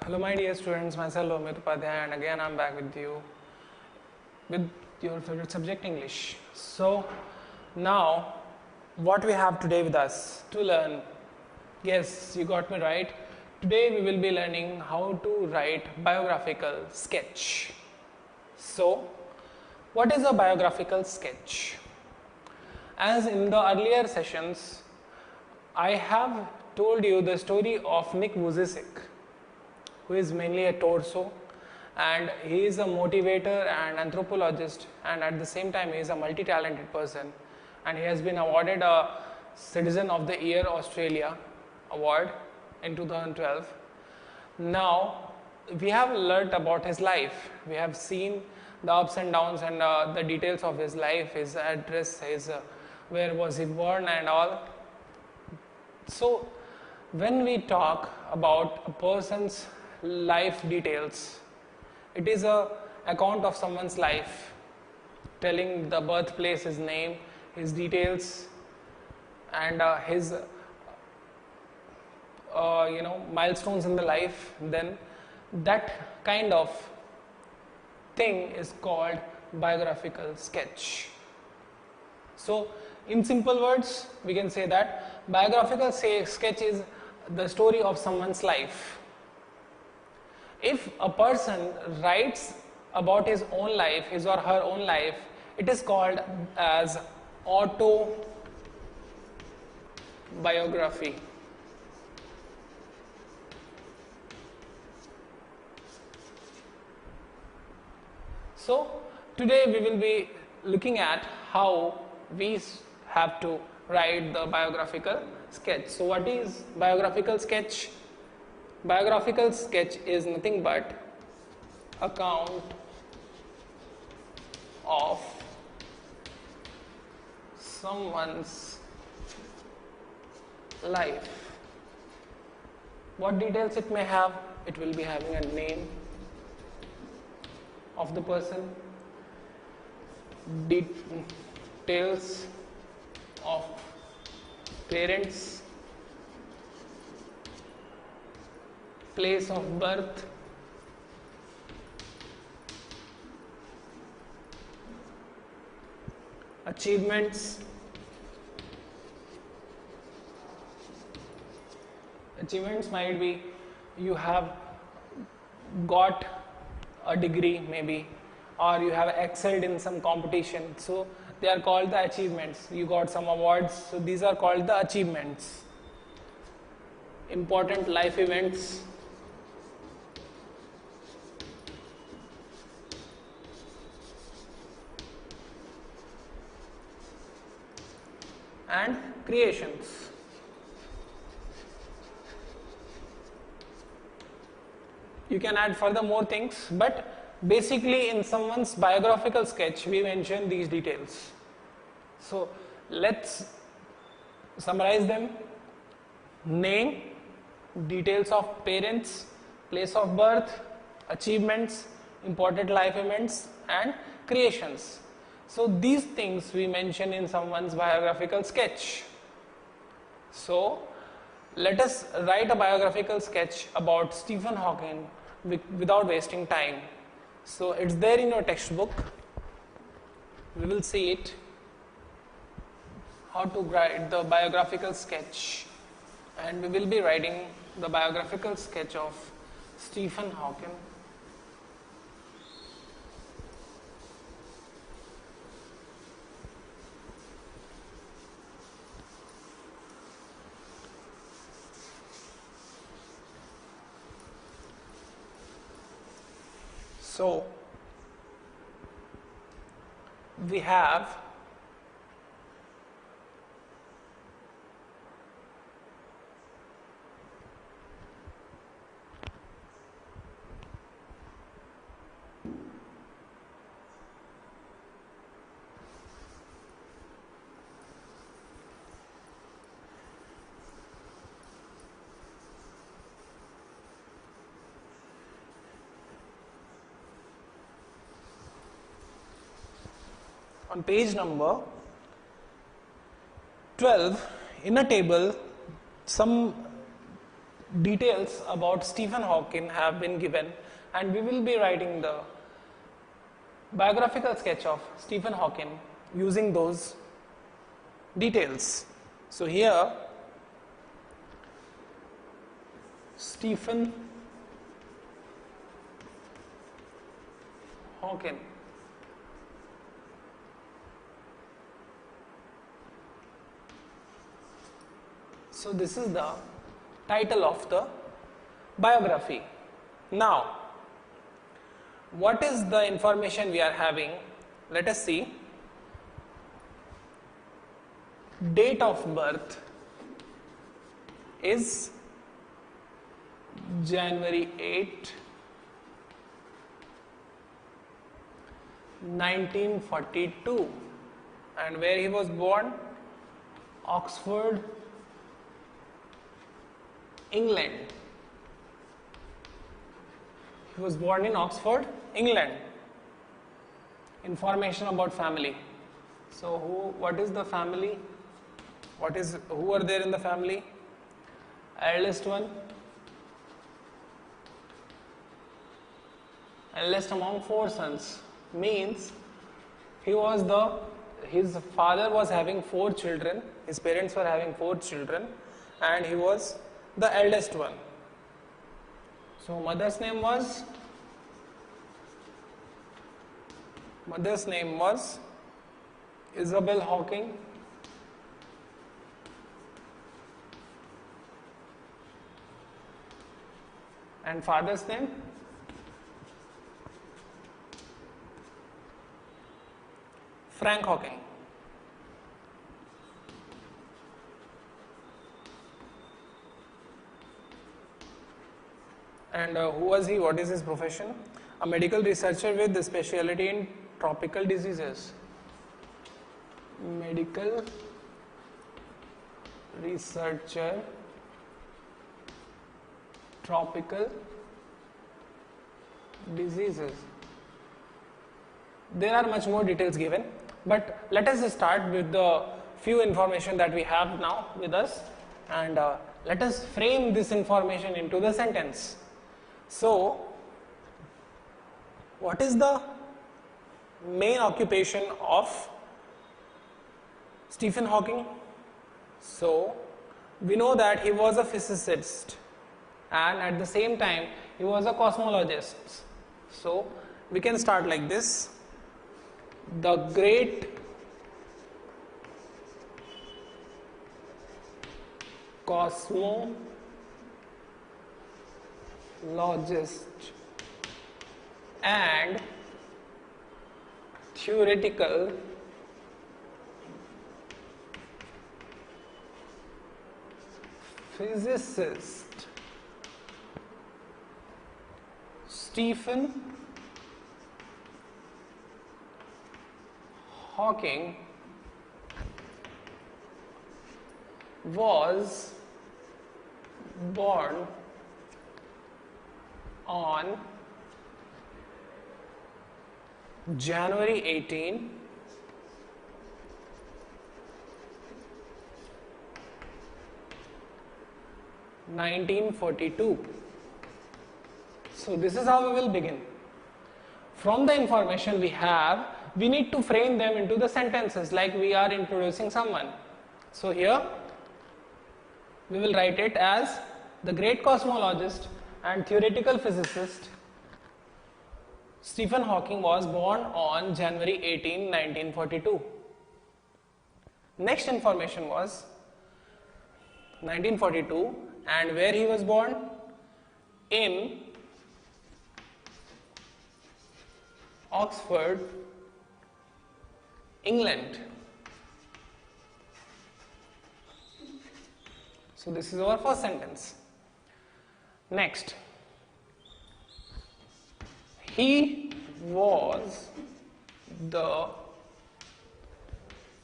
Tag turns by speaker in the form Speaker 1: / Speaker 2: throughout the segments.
Speaker 1: Hello my dear students, myself Amit Upadhyay, and again I'm back with you with your favorite subject English. So now what we have today with us to learn, yes, you got me right. Today we will be learning how to write biographical sketch. So what is a biographical sketch? As in the earlier sessions I have told you the story of Nick Vujicic, who is mainly a torso, and he is a motivator and anthropologist, and at the same time he is a multi-talented person, and he has been awarded a Citizen of the Year Australia award in 2012. Now we have learnt about his life, we have seen the ups and downs and the details of his life, his address, his where was he born and all. So when we talk about a person's life details, it is a account of someone's life, telling the birthplace, his name, his details, and his milestones in the life. Then that kind of thing is called biographical sketch. So in simple words we can say that biographical sketch is the story of someone's life. If a person writes about his own life, his or her own life, it is called as autobiography. So today we will be looking at how we have to write the biographical sketch. So what is biographical sketch? Biographical sketch is nothing but account of someone's life. What details it may have? It will be having a name of the person, details of parents, place of birth, achievements. Achievements might be you have got a degree maybe, or you have excelled in some competition, so they are called the achievements. You got some awards, so these are called the achievements. Important life events, and creations. You can add further more things, but basically in someone's biographical sketch we mention these details. So let's summarize them. Name, details of parents, place of birth, achievements, important life events, and creations. So these things we mention in someone's biographical sketch. So let us write a biographical sketch about Stephen Hawking without wasting time. So it's there in your textbook. We will see it, how to write the biographical sketch, and we will be writing the biographical sketch of Stephen Hawking. So we have on page number 12 in a table some details about Stephen Hawking have been given, and we will be writing the biographical sketch of Stephen Hawking using those details. So here Stephen Hawking. So this is the title of the biography. Now, what is the information we are having? Let us see. Date of birth is January 8, 1942, and where he was born? Oxford, England. He was born in Oxford, England. Information about family. So what is the family? Who are there in the family? Eldest one. Eldest among 4 sons means his father was having 4 children, his parents were having 4 children, and he was the eldest one. So mother's name was Isabel Hawking, and father's name Frank Hawking. And who was he? What is his profession? A medical researcher with a specialty in tropical diseases. Medical researcher, tropical diseases. There are much more details given, but let us start with the few information that we have now with us, and let us frame this information into the sentence. So, what is the main occupation of Stephen Hawking? So, we know that he was a physicist and at the same time he was a cosmologist. So, we can start like this. The great cosmologist and theoretical physicist Stephen Hawking was born on January 18, 1942. So this is how we will begin. From the information we have, we need to frame them into the sentences like we are introducing someone. So here we will write it as the great cosmologist and theoretical physicist Stephen Hawking was born on January 18, 1942. Next information was 1942 and where he was born? In Oxford, England. So this is our first sentence. Next, he was the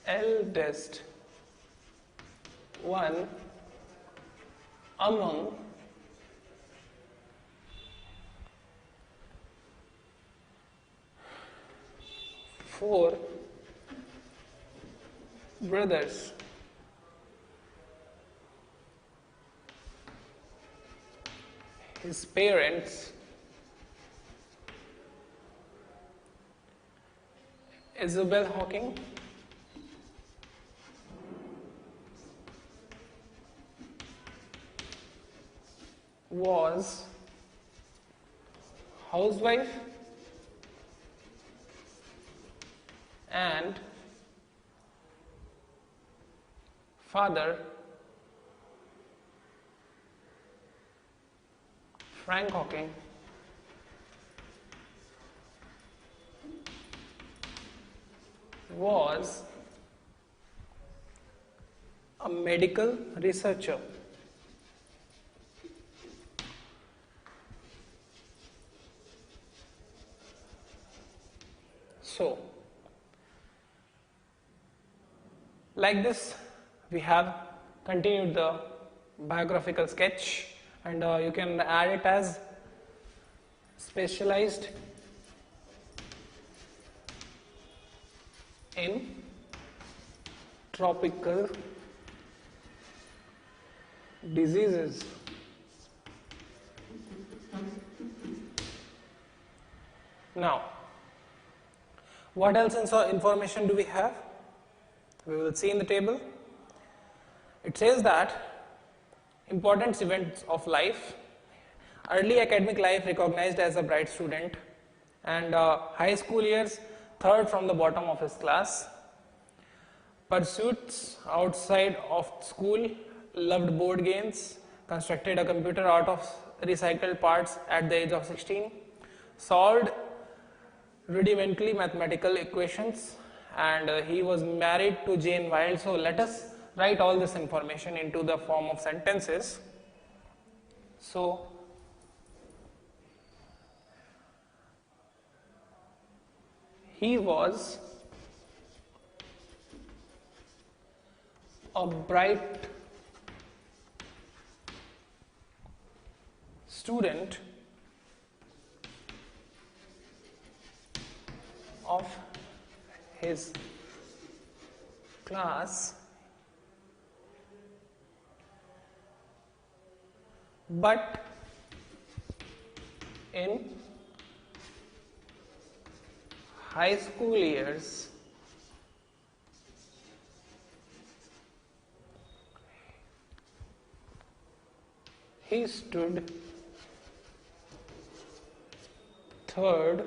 Speaker 1: eldest one among four brothers. his parents, Isabel Hawking, was housewife and father, Frank Hawking, was a medical researcher. So, like this, we have continued the biographical sketch, and you can add it as specialized in tropical diseases. Now, what else information do we have? We will see in the table. It says that important events of life: early academic life recognized as a bright student, and high school years third from the bottom of his class, pursuits outside of school, loved board games, constructed a computer out of recycled parts at the age of 16, solved rudimentary mathematical equations, and he was married to Jane Wilde. So let us write all this information into the form of sentences. So he was a bright student of his class, but in high school years he stood third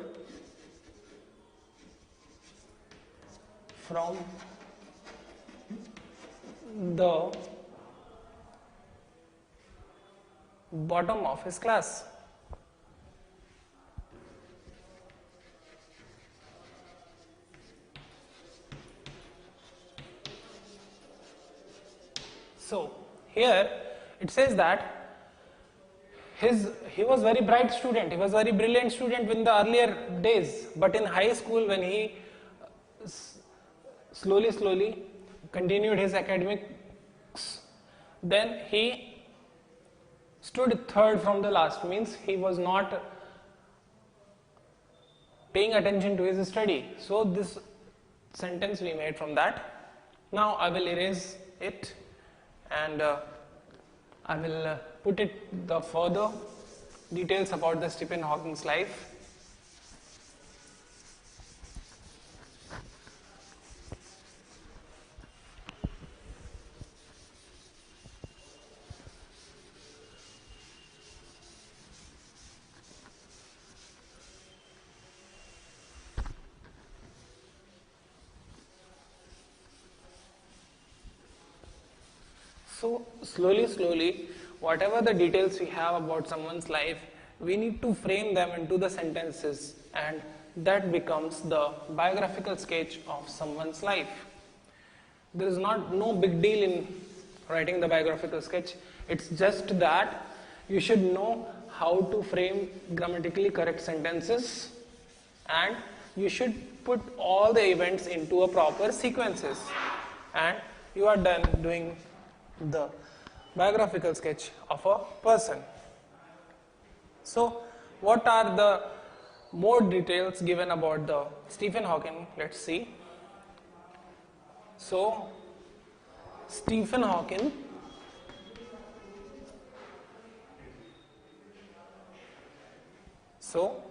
Speaker 1: from the bottom of his class. So here it says that he was very bright student, he was very brilliant student in the earlier days, but in high school when he slowly continued his academics, then he stood third from the last, means he was not paying attention to his study. So this sentence we made from that. Now I will erase it and I will put it the further details about the Stephen Hawking's life. So slowly, whatever the details we have about someone's life, we need to frame them into the sentences, and that becomes the biographical sketch of someone's life. There is no big deal in writing the biographical sketch. It's just that you should know how to frame grammatically correct sentences, and you should put all the events into a proper sequences, and you are done doing the biographical sketch of a person. So what are the more details given about the Stephen Hawking? Let's see. So Stephen Hawking So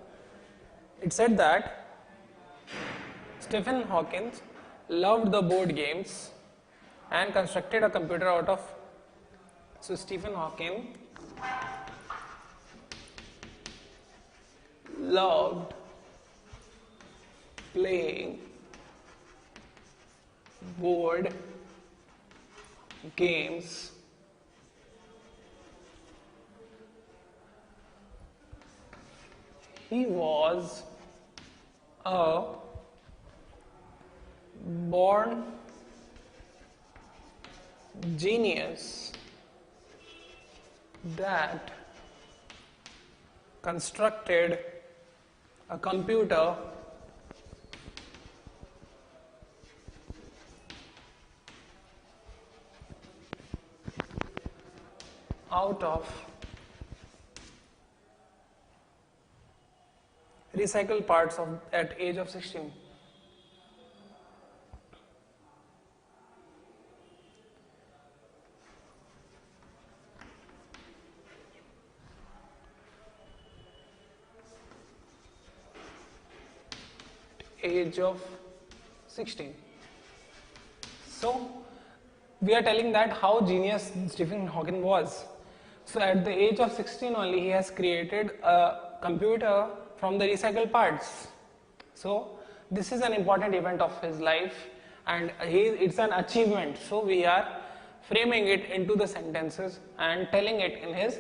Speaker 1: it said that Stephen Hawking loved the board games and constructed a computer out of. So Stephen Hawking loved playing board games. He was a born genius that constructed a computer out of recycled parts at age of 16. Age of 16. So we are telling that how genius Stephen Hawking was. So at the age of 16 only he has created a computer from the recycled parts. So this is an important event of his life and it's an achievement. So we are framing it into the sentences and telling it in his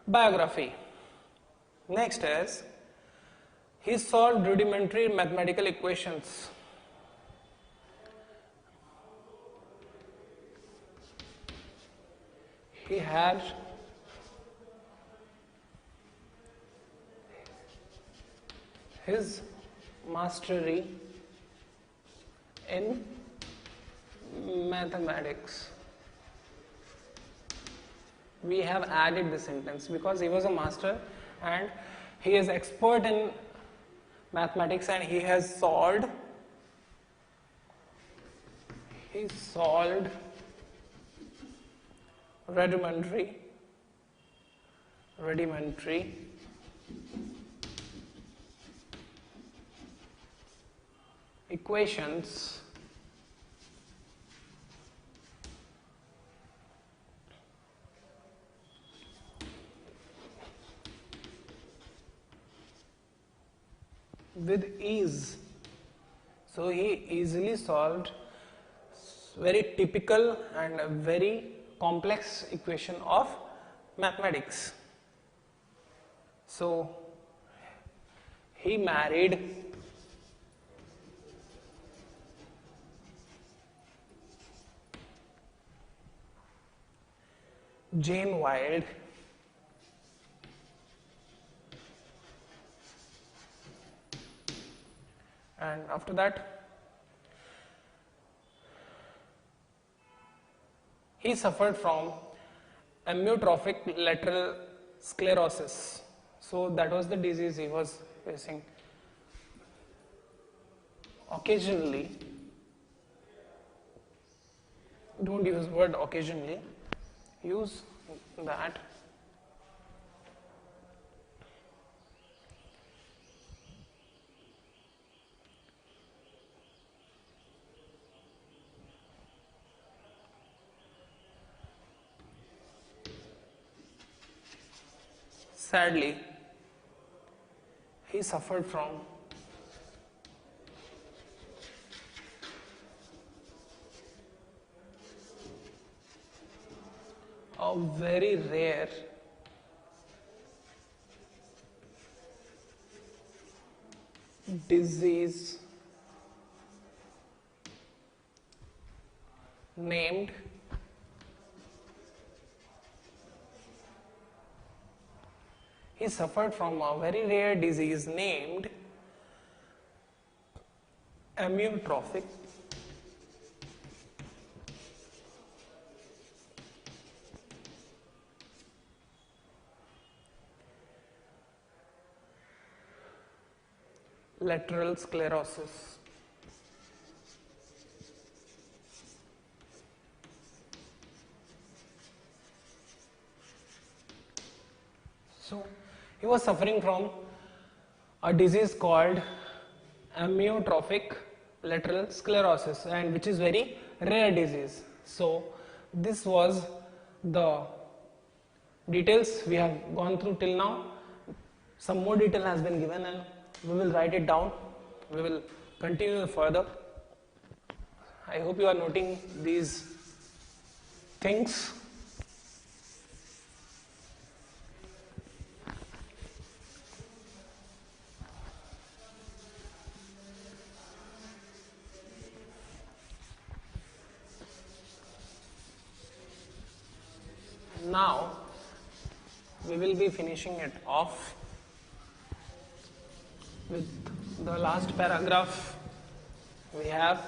Speaker 1: biography. Next is, he solved rudimentary mathematical equations. He had his mastery in mathematics. We have added the sentence because he was a master and he is expert in mathematics and he solved rudimentary equations with ease. So he easily solved very typical and a very complex equation of mathematics. So he married Jane Wilde and after that he suffered from amyotrophic lateral sclerosis. So that was the disease he was facing. Occasionally, don't use word occasionally, use that. Sadly, he suffered from a very rare disease named he suffered from a very rare disease named amyotrophic lateral sclerosis. So he was suffering from a disease called amyotrophic lateral sclerosis, and which is very rare disease. So this was the details we have gone through till now. Some more detail has been given and we will write it down. We will continue further. I hope you are noting these things. Now we will be finishing it off with the last paragraph we have.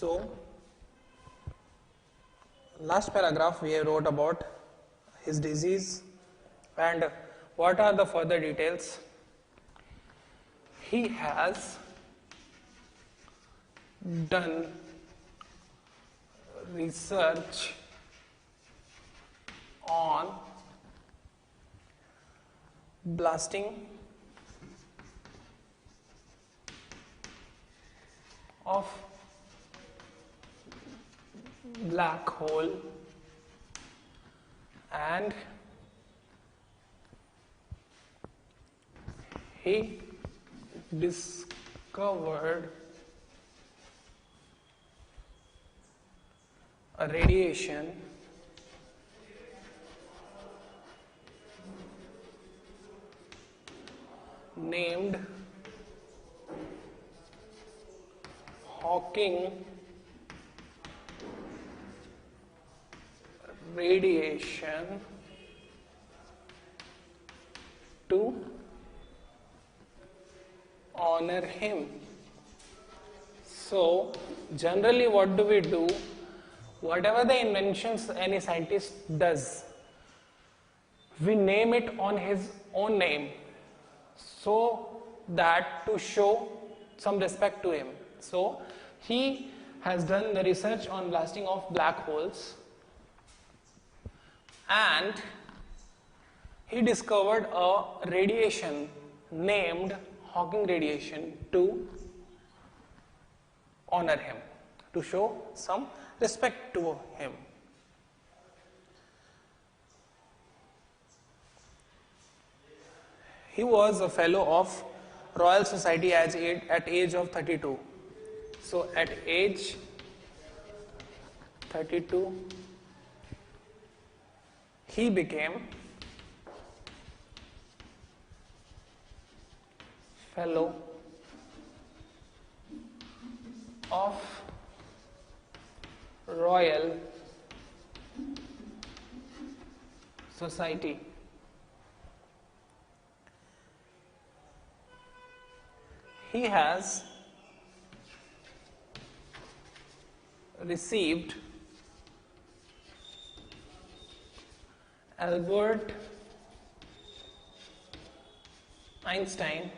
Speaker 1: So, last paragraph we wrote about his disease and what are the further details. He has done research on blasting of black hole and he discovered a radiation named Hawking radiation to honor him. So generally what do we do? Whatever the inventions any scientist does, we name it on his own name so that to show some respect to him. So he has done the research on blasting of black holes and he discovered a radiation named Hawking radiation to honor him, to show some respect to him. He was a fellow of Royal Society at age of 32. So at age 32, he became fellow of Royal Society. He has received Albert Einstein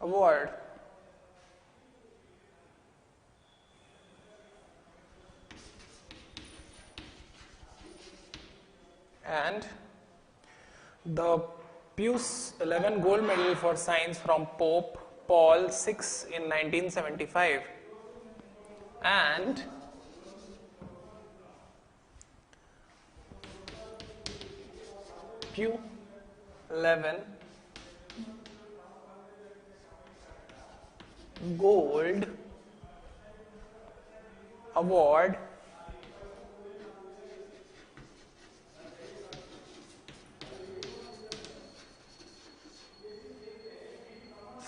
Speaker 1: Award and the Pius 11 gold medal for science from Pope Paul VI in 1975 and Pius 11 gold award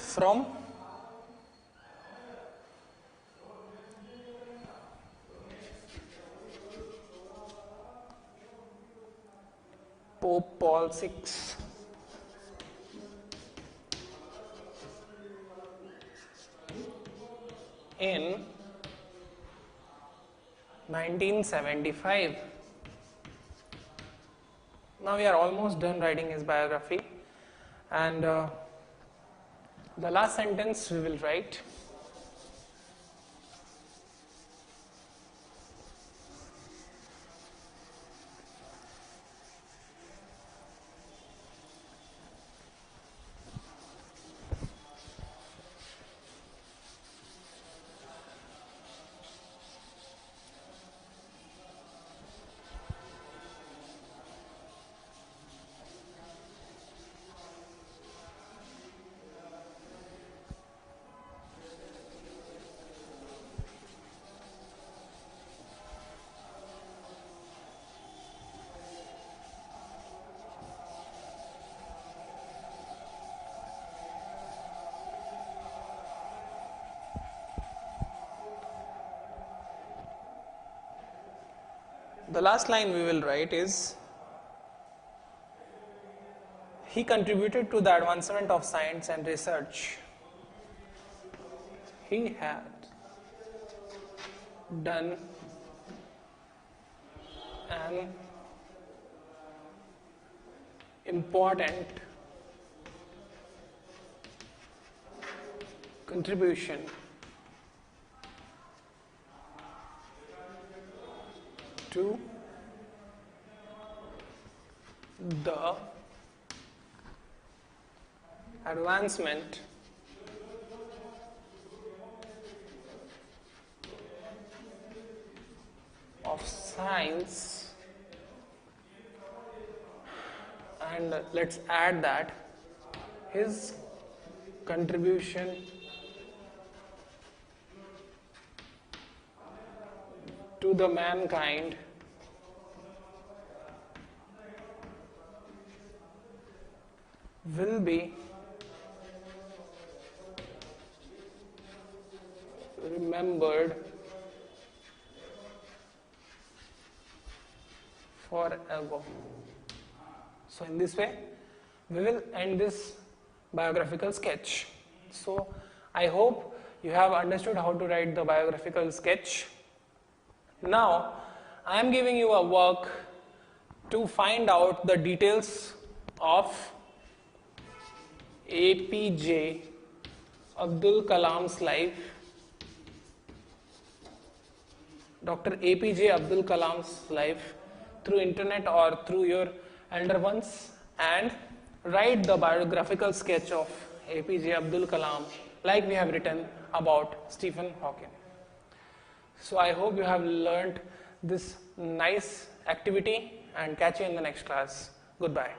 Speaker 1: from Pope Paul VI. In 1975. Now we are almost done writing his biography, and the last sentence we will write. The last line we will write is, he contributed to the advancement of science and research. He had done an important contribution to the advancement of science, and let's add that his contribution to the mankind will be remembered forever. So in this way we will end this biographical sketch. So I hope you have understood how to write the biographical sketch. Now I am giving you a work to find out the details of APJ Abdul Kalam's life, Dr. APJ Abdul Kalam's life, through internet or through your elder ones, and write the biographical sketch of APJ Abdul Kalam like we have written about Stephen Hawking. So I hope you have learnt this nice activity, and catch you in the next class. Goodbye.